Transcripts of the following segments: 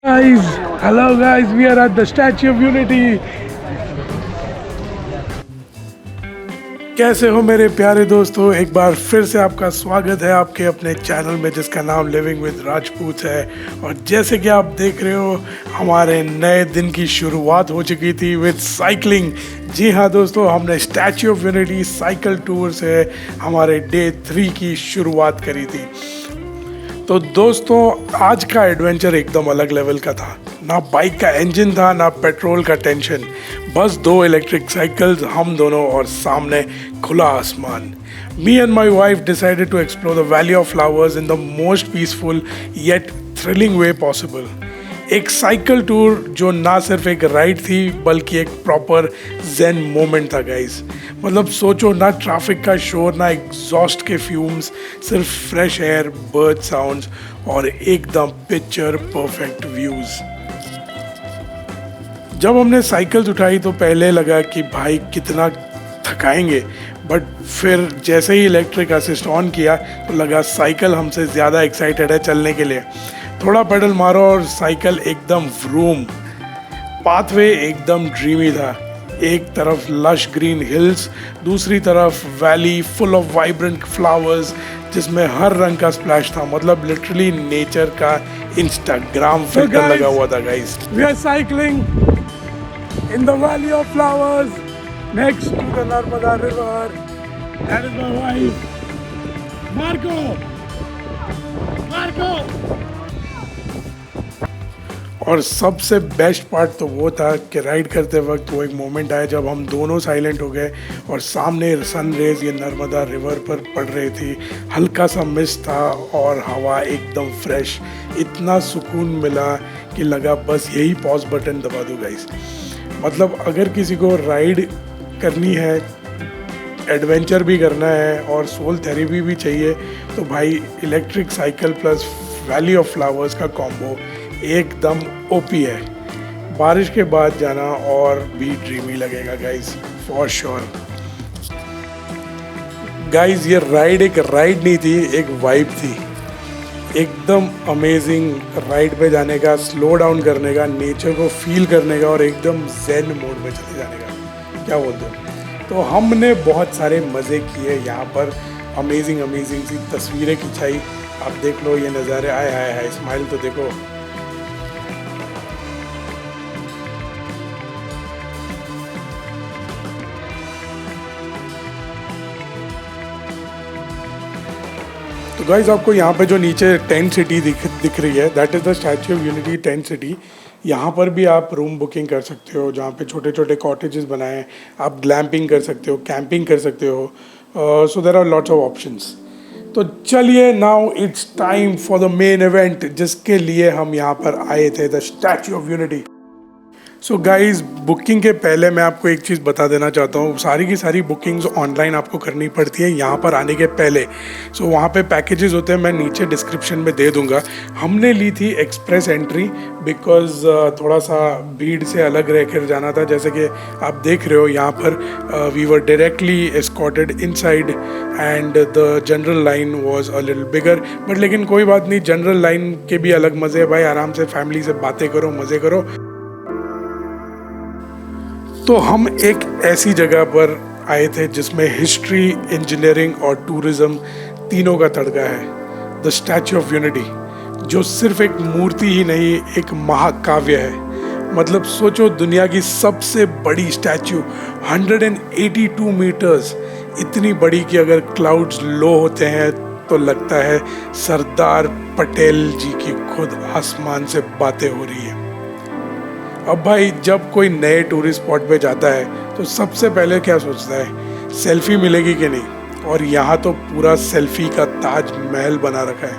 Guys, hello guys, we are at the Statue of Unity. कैसे हो मेरे प्यारे दोस्तों, एक बार फिर से आपका स्वागत है आपके अपने चैनल में जिसका नाम लिविंग विद राजपूत है। और जैसे कि आप देख रहे हो, हमारे नए दिन की शुरुआत हो चुकी थी विद साइकिलिंग। जी हाँ दोस्तों, हमने statue of unity cycle tour से हमारे डे 3 की शुरुआत करी थी। तो दोस्तों, आज का एडवेंचर एकदम अलग लेवल का था। ना बाइक का इंजन था, ना पेट्रोल का टेंशन, बस 2 इलेक्ट्रिक साइकिल्स, हम दोनों, और सामने खुला आसमान। Me and my wife decided to explore the valley of flowers in the most peaceful yet thrilling way possible. एक साइकिल टूर जो ना सिर्फ एक राइड थी बल्कि एक प्रॉपर जेन मोमेंट था गाइस। मतलब सोचो, ना ट्रैफिक का शोर, ना एग्जॉस्ट के फ्यूम्स, सिर्फ फ्रेश एयर, बर्ड साउंड्स और एकदम पिक्चर परफेक्ट व्यूज़। जब हमने साइकिल्स उठाई तो पहले लगा कि भाई कितना थकाएंगे, बट फिर जैसे ही इलेक्ट्रिक असिस्ट ऑन किया तो लगा साइकिल हमसे ज़्यादा एक्साइटेड है चलने के लिए। थोड़ा पेडल मारो और साइकिल एकदम व्रूम। पाथवे एकदम ड्रीमी था। एक तरफ लश ग्रीन हिल्स, दूसरी तरफ valley full of vibrant flowers जिसमें हर रंग का स्प्लैश था। मतलब लिटरली नेचर का इंस्टाग्राम फिल्टर लगा हुआ था guys. We are cycling in the valley of flowers next to the Narmada river. That is my wife, Marco. और सबसे बेस्ट पार्ट तो वो था कि राइड करते वक्त वो एक मोमेंट आया जब हम दोनों साइलेंट हो गए और सामने सन रेज ये नर्मदा रिवर पर पड़ रही थी। हल्का सा मिस्ट था और हवा एकदम फ्रेश। इतना सुकून मिला कि लगा बस यही पॉज बटन दबा दूँ गाइस। मतलब अगर किसी को राइड करनी है, एडवेंचर भी करना है और सोल थेरेपी भी चाहिए तो भाई electric cycle plus valley of flowers का कॉम्बो एकदम ओपी है। बारिश के बाद जाना और भी ड्रीमी लगेगा गाइस, फॉर श्योर। गाइस, ये राइड एक राइड नहीं थी, एक वाइब थी। एकदम अमेजिंग राइड पे जाने का, स्लो डाउन करने का, नेचर को फील करने का और एकदम ज़ेन मोड में चले जाने का। क्या बोलते हो? तो हमने बहुत सारे मज़े किए यहाँ पर। अमेजिंग सी तस्वीरें खिंचाई। आप देख लो ये नज़ारे, आए हाय हाय, स्माइल तो देखो। तो गाइज, आपको यहाँ पे जो नीचे टेंट सिटी दिख रही है, that is the Statue of unity tent city. यहाँ पर भी आप रूम बुकिंग कर सकते हो, जहाँ पे छोटे छोटे कॉटेजेस बनाए हैं। आप ग्लैम्पिंग कर सकते हो, कैंपिंग कर सकते हो। So there are lots of options. तो चलिए, now it's time for the main event जिसके लिए हम यहाँ पर आए थे, the Statue of Unity. So guys, booking के पहले मैं आपको एक चीज़ बता देना चाहता हूँ। सारी की सारी बुकिंग्स ऑनलाइन आपको करनी पड़ती है यहाँ पर आने के पहले। सो वहाँ पे पैकेजेस होते हैं, मैं नीचे डिस्क्रिप्शन में दे दूँगा। हमने ली थी एक्सप्रेस एंट्री बिकॉज थोड़ा सा भीड़ से अलग रह कर जाना था। जैसे कि आप देख रहे हो यहाँ पर we were directly escorted inside and the general line was a little bigger. But लेकिन कोई बात नहीं, जनरल लाइन के भी अलग मज़े है भाई। आराम से फैमिली से बातें करो, मज़े करो। तो हम एक ऐसी जगह पर आए थे जिसमें हिस्ट्री, इंजीनियरिंग और टूरिज़्म तीनों का तड़का है। द स्टैच्यू ऑफ यूनिटी, जो सिर्फ एक मूर्ति ही नहीं, एक महाकाव्य है। मतलब सोचो, दुनिया की सबसे बड़ी स्टैच्यू 182 मीटर्स, इतनी बड़ी कि अगर क्लाउड्स लो होते हैं तो लगता है सरदार पटेल जी की खुद आसमान से बातें हो रही है। अब भाई, जब कोई नए टूरिस्ट स्पॉट पे जाता है तो सबसे पहले क्या सोचता है, सेल्फी मिलेगी कि नहीं। और यहाँ तो पूरा सेल्फी का ताज महल बना रखा है।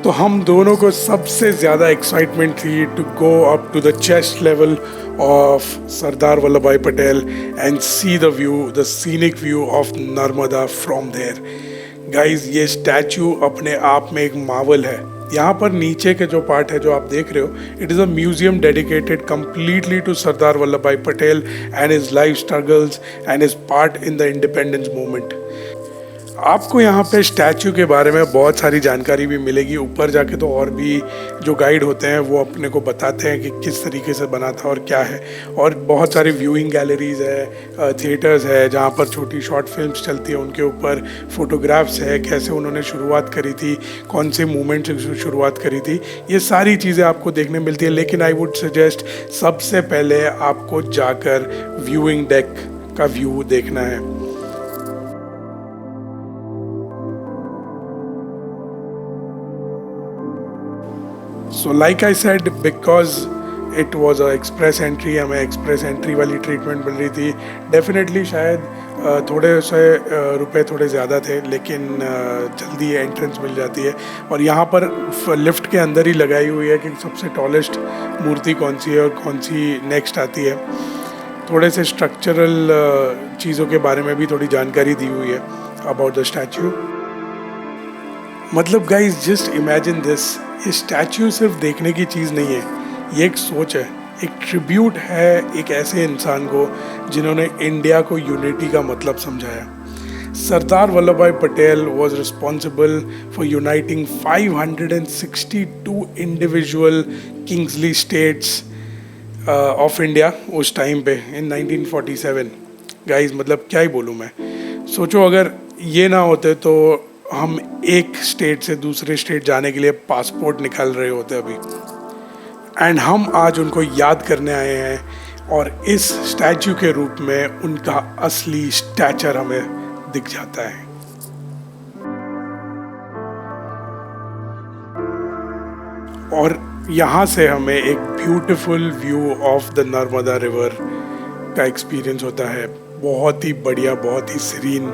तो हम दोनों को सबसे ज़्यादा एक्साइटमेंट थी to go up to the chest level of Sardar Vallabhbhai Patel and see the view, the scenic view of Narmada from there. Guys, ये स्टैचू अपने आप में एक मार्वल है। यहाँ पर नीचे के जो पार्ट है जो आप देख रहे हो, it is a museum dedicated completely to Sardar Vallabhbhai Patel and his life struggles and his part in the independence movement. आपको यहाँ पे स्टैचू के बारे में बहुत सारी जानकारी भी मिलेगी। ऊपर जाके तो और भी जो गाइड होते हैं वो अपने को बताते हैं कि किस तरीके से बना था और क्या है। और बहुत सारी व्यूइंग गैलरीज है, थिएटर्स है जहाँ पर छोटी शॉर्ट फिल्म्स चलती है, उनके ऊपर फोटोग्राफ्स है, कैसे उन्होंने शुरुआत करी थी, कौन से मूवमेंट से शुरुआत करी थी, ये सारी चीज़ें आपको देखने मिलती है। लेकिन आई वुड सजेस्ट सबसे पहले आपको जाकर व्यूइंग डेक का व्यू देखना है। So like I said, because it was a express entry, हमें express entry वाली ट्रीटमेंट मिल रही थी। डेफिनेटली शायद थोड़े से रुपए थोड़े ज़्यादा थे, लेकिन जल्दी एंट्रेंस मिल जाती है। और यहाँ पर लिफ्ट के अंदर ही लगाई हुई है कि सबसे टॉलेस्ट मूर्ति कौन सी है और कौन सी नेक्स्ट आती है। थोड़े से स्ट्रक्चरल चीज़ों के बारे में भी थोड़ी जानकारी दी हुई है अबाउट द स्टैचू। मतलब गाइज जस्ट इमेजिन दिस, ये स्टैचू सिर्फ देखने की चीज़ नहीं है, ये एक सोच है, एक ट्रिब्यूट है एक ऐसे इंसान को जिन्होंने इंडिया को यूनिटी का मतलब समझाया। सरदार Vallabhbhai Patel was responsible for uniting 562 individual Kingsley states of India उस टाइम पे इन 1947। गाइज मतलब क्या ही बोलूँ मैं। सोचो अगर ये ना होते तो हम एक स्टेट से दूसरे स्टेट जाने के लिए पासपोर्ट निकाल रहे होते अभी। एंड हम आज उनको याद करने आए हैं और इस स्टैचू के रूप में उनका असली स्टैचर हमें दिख जाता है। और यहाँ से हमें एक beautiful view of the Narmada river का एक्सपीरियंस होता है। बहुत ही बढ़िया, बहुत ही सीरीन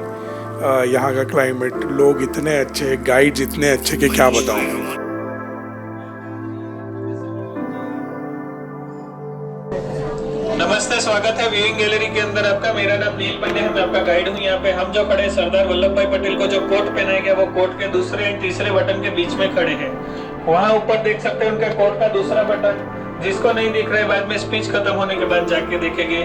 यहाँ का क्लाइमेट, लोग इतने अच्छे, गाइड्स इतने अच्छे कि क्या बताऊँ। नमस्ते, स्वागत है व्यूइंग गैलरी के अंदर आपका। मेरा नाम नील पांडे है, मैं आपका गाइड हूँ। यहाँ पे हम जो खड़े हैं, सरदार वल्लभ भाई पटेल को जो कोट पहनाया गया वो कोट के दूसरे एंड तीसरे बटन के बीच में खड़े हैं। वहाँ ऊपर देख सकते हैं उनके कोट का दूसरा बटन, जिसको नहीं दिख रहा है बाद में स्पीच खत्म होने के बाद जाके देखेंगे।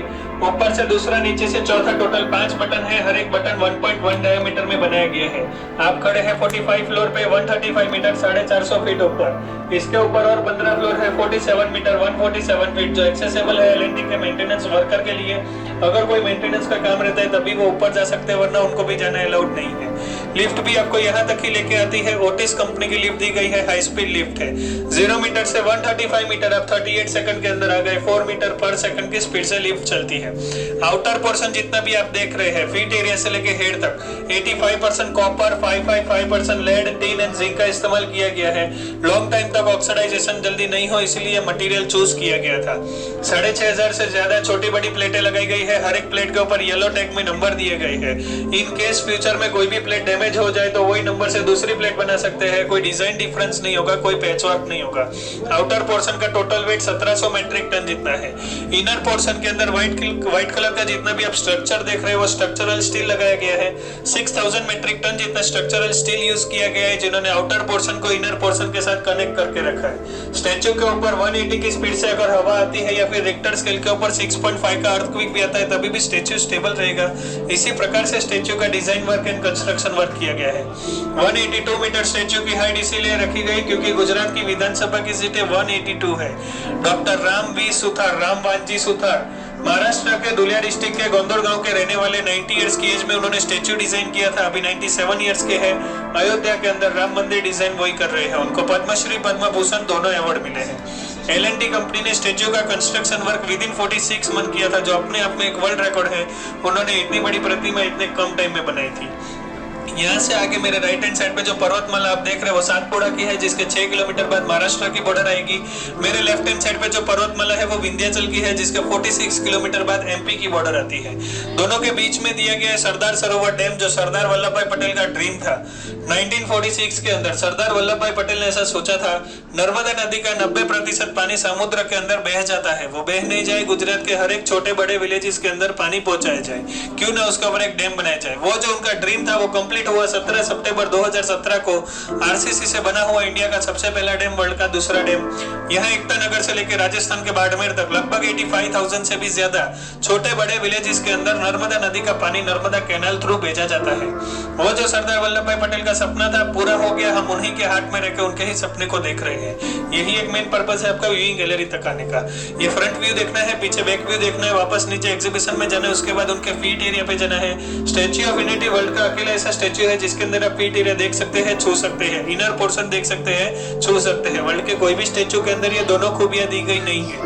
ऊपर से दूसरा, नीचे से चौथा, टोटल 5 बटन है। हर एक बटन 1.1 डायमीटर में बनाया गया है। आप खड़े हैं 45 फ्लोर पे, 135 मीटर 450 फीट ऊपर। इसके ऊपर और 15 फ्लोर है, 47 मीटर 147 फीट, जो एक्सेसिबल है एल&टी के मेंटेनेंस वर्कर के लिए। अगर कोई मेंटेनेंस का काम रहता है तभी वो ऊपर जा सकते हैं, वरना उनको भी जाना अलाउड नहीं है। लिफ्ट भी आपको यहाँ तक ही लेके आती है। ओटिस कंपनी की लिफ्ट दी गई है, हाई स्पीड लिफ्ट है। 0 मीटर से 135 मीटर आप 38 सेकंड के अंदर आ गए। 4 मीटर पर सेकंड की स्पीड से लिफ्ट चलती है। आउटर पोर्शन जितना भी आप देख रहे हैं, फीट एरिया से लेके हेड तक 85% copper, 555% lead, tin and zinc का इस्तेमाल किया गया है। लॉन्ग टाइम तक ऑक्सीडाइजेशन जल्दी नहीं हो, इसलिए मटेरियल चूज किया गया था। 6500 से ज्यादा छोटी बड़ी प्लेटें लगाई गई है। हर एक प्लेट के ऊपर येलो टैग में नंबर दिए गए हैं। इन केस फ्यूचर में कोई भी प्लेट डैमेज हो जाए तो वही नंबर से दूसरी प्लेट बना सकते हैं। कोई डिजाइन डिफरेंस नहीं होगा, कोई पैचवर्क नहीं होगा। आउटर पोर्शन का टोटल वेट 1700 मेट्रिक टन जितना है। इनर पोर्शन के अंदर व्हाइट कलर का जितना भी आप स्ट्रक्चर देख रहे हैं वो स्ट्रक्चरल स्टील लगाया गया है। 6000 मेट्रिक टन जितना स्ट्रक्चरल स्टील यूज किया गया है, जिन्होंने आउटर पोर्शन को इनर पोर्शन के साथ कनेक्ट करके रखा है। स्टैच्यू के ऊपर 180 की स्पीड से अगर हवा आती है या फिर रिक्टर स्केल के ऊपर 6.5 का अर्थक्वेक भी आता है तभी भी स्टैच्यू स्टेबल रहेगा। इसी प्रकार से स्टैच्यू का design work and construction work किया गया है। 182 मीटर स्टैच्यू की हाइट इसीलिए रखी गई क्योंकि गुजरात की विधानसभा की सीटें 182 है। डॉक्टर राम वी सुथार, रामवानजी सुथार, महाराष्ट्र के धुलिया डिस्ट्रिक्ट के गोंदोड़ गांव के रहने वाले 90 इयर्स की एज में उन्होंने स्टैच्यू डिजाइन किया था। अभी 97 इयर्स के हैं। अयोध्या के अंदर राम मंदिर डिजाइन वही कर रहे हैं। उनको पद्मश्री, पद्म भूषण दोनों अवार्ड मिले हैं। एल&टी कंपनी ने स्टैच्यू का construction work with in 46 month किया था, जो अपने आप में एक वर्ल्ड रिकॉर्ड है। उन्होंने इतनी बड़ी प्रतिमा इतने कम टाइम में बनाई थी। यहाँ से आगे मेरे राइट हैंड साइड पे जो पर्वतमाला आप देख रहे हैं वो सातपुड़ा की है, जिसके 6 किलोमीटर बाद महाराष्ट्र की बॉर्डर आएगी। मेरे लेफ्ट हैंड साइड पे जो पर्वतमाला है वो विंध्याचल की है, जिसके 46 किलोमीटर बाद एमपी की बॉर्डर आती है। दोनों के बीच में दिया गया है सरदार सरोवर डैम, जो सरदार वल्लभ भाई पटेल का ड्रीम था। 1946 के अंदर सरदार वल्लभ भाई पटेल ने ऐसा सोचा था, नर्मदा नदी का 90% पानी समुद्र के अंदर बह जाता है, वो बह नहीं जाए, गुजरात के हर एक छोटे बड़े विलेजेस के अंदर पानी पहुंचाया जाए, क्यों ना उसके ऊपर एक डैम बनाया जाए। वो जो उनका ड्रीम था वो कंप्लीट कंप्लीट हुआ 17 सितंबर 2017 को। आरसीसी से बना हुआ इंडिया का सबसे पहला डैम, वर्ल्ड का दूसरा डैम। यहाँ एकता नगर से लेकर राजस्थान के बाड़मेर तक लगभग 85,000 से भी ज्यादा छोटे बड़े विलेजेस के अंदर नर्मदा नदी का पानी नर्मदा कैनाल थ्रू भेजा जाता है। वो जो सरदार वल्लभ भाई पटेल का सपना था पूरा हो गया, हम उन्हीं के हाथ में रहकर उनके ही सपने को देख रहे हैं। यही एक मेन पर्पस है आपका व्यूइंग गैलरी तक आने का। ये फ्रंट व्यू देखना है, पीछे बैक व्यू देखना है, वापस नीचे एग्जीबिशन में जाना है, उसके बाद उनके फीट एरिया पे जाना है। स्टैच्यू ऑफ यूनिटी वर्ल्ड का अकेला ऐसा स्टैच्यू है जिसके अंदर आप फीट एरिया देख सकते हैं, छू सकते हैं, इनर पोर्शन देख सकते हैं, छू सकते हैं। वर्ल्ड के कोई भी स्टैच्यू के अंदर ये दोनों खूबियां दी गई नहीं है।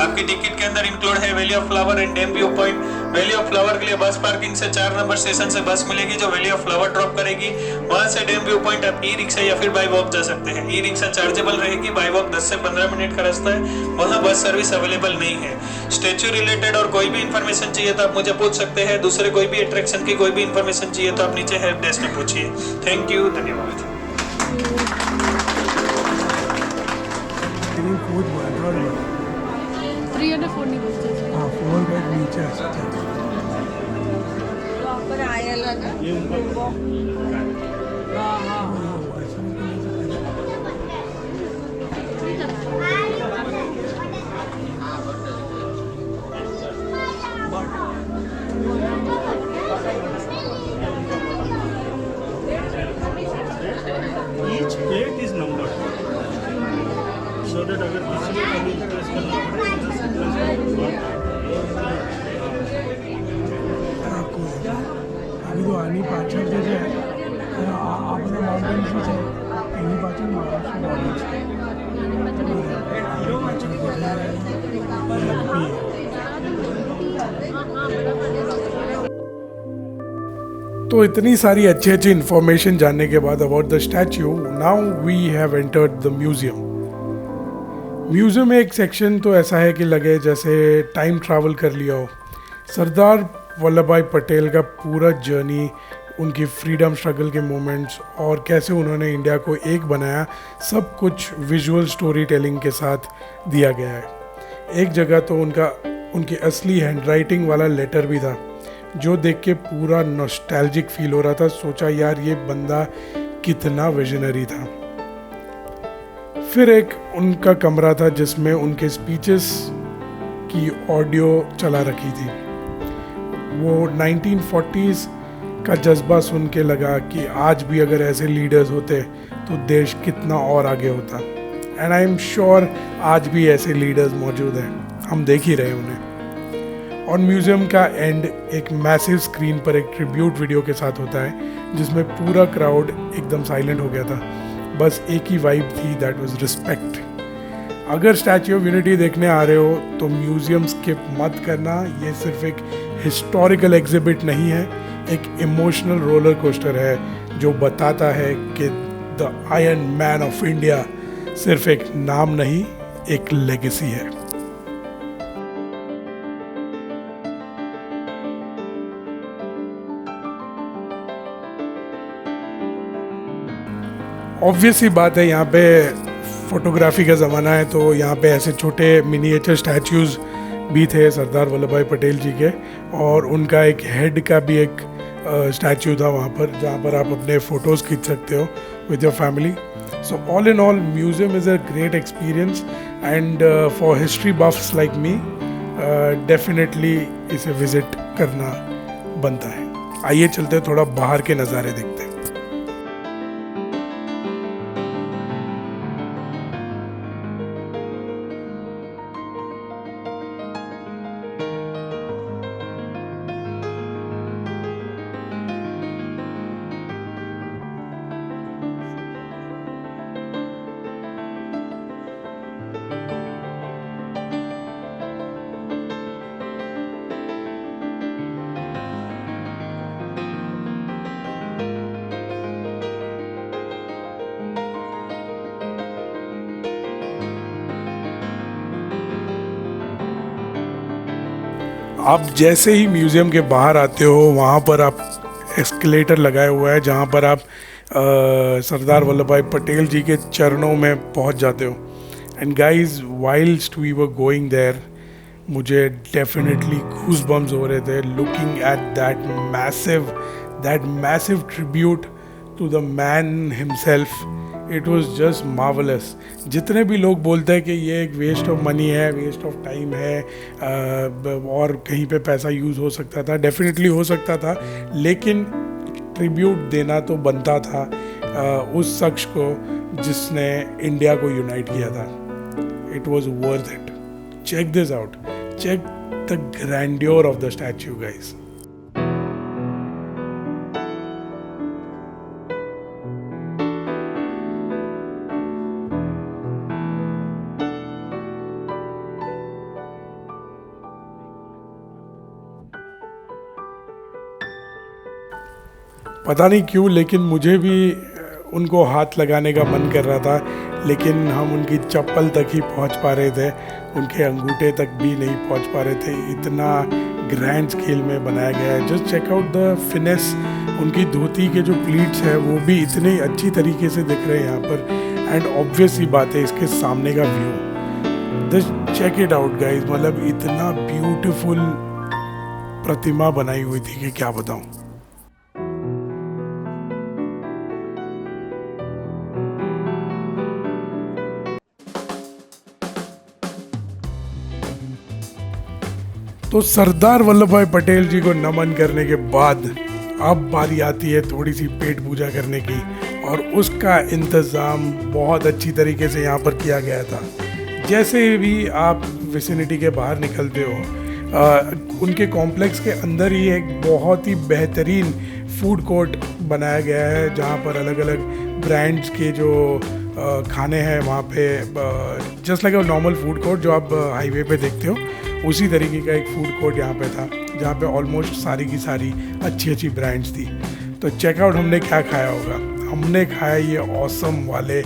आपकी टिकट के अंदर इंक्लूड है valley of flower and dam view point. Valley of flower के लिए बस पार्किंग से 4 नंबर स्टेशन से बस मिलेगी जो वैली ऑफ फ्लावर ड्रॉप करेगी। वहां से डैम व्यू पॉइंट आप ई रिक्शा या फिर बाय वॉक जा सकते हैं। ई रिक्शा चार्जेबल रहेगी, बाय वॉक 10 से 15 मिनट का रास्ता है, वहां बस सर्विस अवेलेबल नहीं है। स्टैच्यू रिलेटेड और कोई भी इन्फॉर्मेशन चाहिए तो आप मुझे पूछ सकते हैं। दूसरे कोई भी अट्रैक्शन की कोई भी इन्फॉर्मेशन चाहिए तो आप नीचे हेल्प डेस्क में पूछिए। थैंक यू, धन्यवाद। Each plate is numbered, so that अगर किसी को कभी प्रेस करना पड़े तो अभी तो आनी पाचन जे છે આ બધા માઉન્ટેન શું છે એની પાછળ મહારાષ્ટ્ર બોર્ડર છે तो इतनी सारी अच्छी अच्छी इन्फॉर्मेशन जानने के बाद about the statue, now we have entered the museum. Museum में एक सेक्शन तो ऐसा है कि लगे जैसे टाइम ट्रैवल कर लिया हो। सरदार वल्लभ भाई पटेल का पूरा जर्नी, उनकी फ्रीडम स्ट्रगल के मोमेंट्स और कैसे उन्होंने इंडिया को एक बनाया, सब कुछ विजुअल स्टोरी टेलिंग के साथ दिया गया है। एक जगह तो उनकी असली हैंडराइटिंग वाला लेटर भी था जो देख के पूरा नॉस्टैल्जिक फील हो रहा था। सोचा यार ये बंदा कितना विजनरी था। फिर एक उनका कमरा था जिसमें उनके स्पीचेस की ऑडियो चला रखी थी। वो 1940s का जज्बा सुन के लगा कि आज भी अगर ऐसे लीडर्स होते तो देश कितना और आगे होता। एंड आई एम श्योर आज भी ऐसे लीडर्स मौजूद हैं, हम देख ही रहे उन्हें। और म्यूज़ियम का एंड एक मैसिव स्क्रीन पर एक ट्रिब्यूट वीडियो के साथ होता है जिसमें पूरा क्राउड एकदम साइलेंट हो गया था। बस एक ही वाइब थी, दैट वाज रिस्पेक्ट। अगर स्टैच्यू ऑफ यूनिटी देखने आ रहे हो तो म्यूज़ियम स्किप मत करना। ये सिर्फ एक हिस्टोरिकल एग्जिबिट नहीं है, एक इमोशनल रोलर कोस्टर है जो बताता है कि the iron man of India सिर्फ एक नाम नहीं, एक लेगेसी है। ऑब्वियस ही बात है, यहाँ पे फोटोग्राफी का ज़माना है तो यहाँ पे ऐसे छोटे मिनिएचर स्टैचूज़ भी थे सरदार वल्लभ भाई पटेल जी के। और उनका एक हेड का भी एक स्टैचू था वहाँ पर, जहाँ पर आप अपने फ़ोटोज़ खींच सकते हो with your family. So all in all museum is a great experience and for history बफ्स like me definitely इसे विज़िट करना बनता है। आइए चलते थोड़ा बाहर के नज़ारे देखते हैं। आप जैसे ही म्यूज़ियम के बाहर आते हो वहाँ पर आप एस्केलेटर लगाया हुआ है जहाँ पर आप सरदार वल्लभ भाई पटेल जी के चरणों में पहुँच जाते हो। And guys whilst we were going there मुझे डेफिनेटली गूज़बम्स हो रहे थे looking at that massive that massive tribute to the man himself, it was just marvellous. जितने भी लोग बोलते हैं कि ये एक वेस्ट ऑफ मनी है, वेस्ट ऑफ टाइम है, और कहीं पे पैसा यूज़ हो सकता था, डेफिनेटली हो सकता था, लेकिन ट्रिब्यूट देना तो बनता था उस शख्स को जिसने इंडिया को यूनाइट किया था। It was worth it. Check this out, check the grandeur of the statue guys. पता नहीं क्यों, लेकिन मुझे भी उनको हाथ लगाने का मन कर रहा था, लेकिन हम उनकी चप्पल तक ही पहुंच पा रहे थे, उनके अंगूठे तक भी नहीं पहुंच पा रहे थे। इतना ग्रैंड स्केल में बनाया गया है। Just check out the finesse. उनकी धोती के जो प्लीट्स हैं वो भी इतने अच्छी तरीके से दिख रहे हैं यहाँ पर। एंड ऑब्वियस ही बात है इसके सामने का view, just check it out guys. मतलब इतना ब्यूटीफुल प्रतिमा बनाई हुई थी कि क्या बताऊँ। तो सरदार वल्लभ भाई पटेल जी को नमन करने के बाद अब बारी आती है थोड़ी सी पेट पूजा करने की, और उसका इंतज़ाम बहुत अच्छी तरीके से यहाँ पर किया गया था। जैसे भी आप विसिनिटी के बाहर निकलते हो, उनके कॉम्प्लेक्स के अंदर ही एक बहुत ही बेहतरीन फूड कोर्ट बनाया गया है, जहाँ पर अलग अलग ब्रांड्स के जो खाने हैं वहाँ पे, just like a normal food court जो आप हाईवे पे देखते हो, उसी तरीके का एक फूड कोर्ट यहाँ पे था, जहाँ पे ऑलमोस्ट सारी की सारी अच्छी अच्छी ब्रांड्स थी। तो चेकआउट हमने क्या खाया होगा। हमने खाया ये ऑसम वाले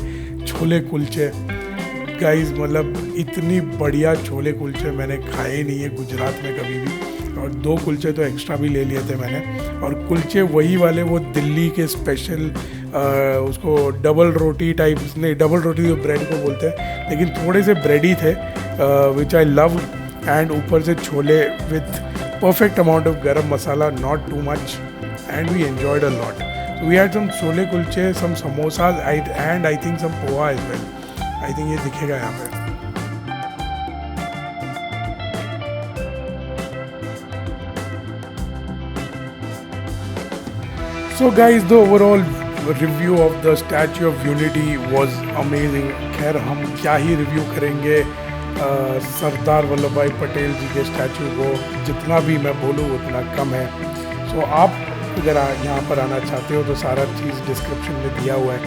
छोले कुलचे गाइस। मतलब इतनी बढ़िया छोले कुलचे मैंने खाए ही नहीं है गुजरात में कभी भी, और 2 कुलचे तो एक्स्ट्रा भी ले लिए थे मैंने। और कुलचे वही वाले, वो दिल्ली के स्पेशल, उसको डबल रोटी टाइप, नहीं डबल रोटी तो ब्रेड को बोलते हैं, लेकिन थोड़े से ब्रेडी थे, विच आई लव। एंड ऊपर से chole with perfect amount of garam masala, not too much, and we enjoyed a lot. We had some chole kulche, some samosas, and I think some poha as well. I think ये दिखेगा यहाँ पे। So guys, the overall review of the Statue of Unity was amazing. खैर हम क्या ही review करेंगे सरदार Vallabhbhai Patel जी के statue को, जितना भी मैं बोलूँ उतना कम है। सो आप अगर यहाँ पर आना चाहते हो तो सारा चीज़ डिस्क्रिप्शन में दिया हुआ है,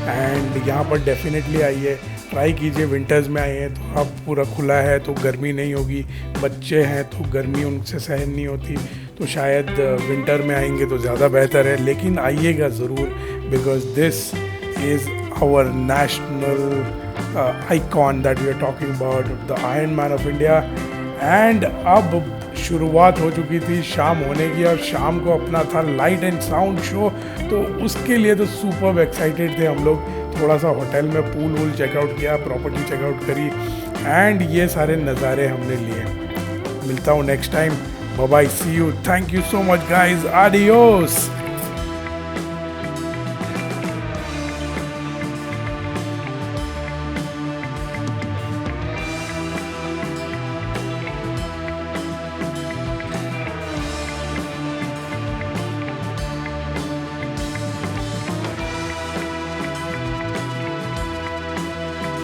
एंड यहाँ पर डेफिनेटली आइए, ट्राई कीजिए। विंटर्स में आइए तो अब पूरा खुला है तो गर्मी नहीं होगी, बच्चे हैं तो गर्मी उनसे सहन नहीं होती, तो शायद विंटर में आएंगे तो ज़्यादा बेहतर है। लेकिन आइएगा ज़रूर, because this is our national icon that we are talking about, the Iron Man of India। And अब शुरुआत हो चुकी थी शाम होने की, और शाम को अपना था लाइट एंड साउंड शो, तो उसके लिए तो सुपर एक्साइटेड थे हम लोग। थोड़ा सा होटल में पूल वूल चेकआउट किया, प्रॉपर्टी चेकआउट करी, एंड ये सारे नज़ारे हमने लिए। मिलता हूँ next time, bye bye, see you, thank you so much guys, adios.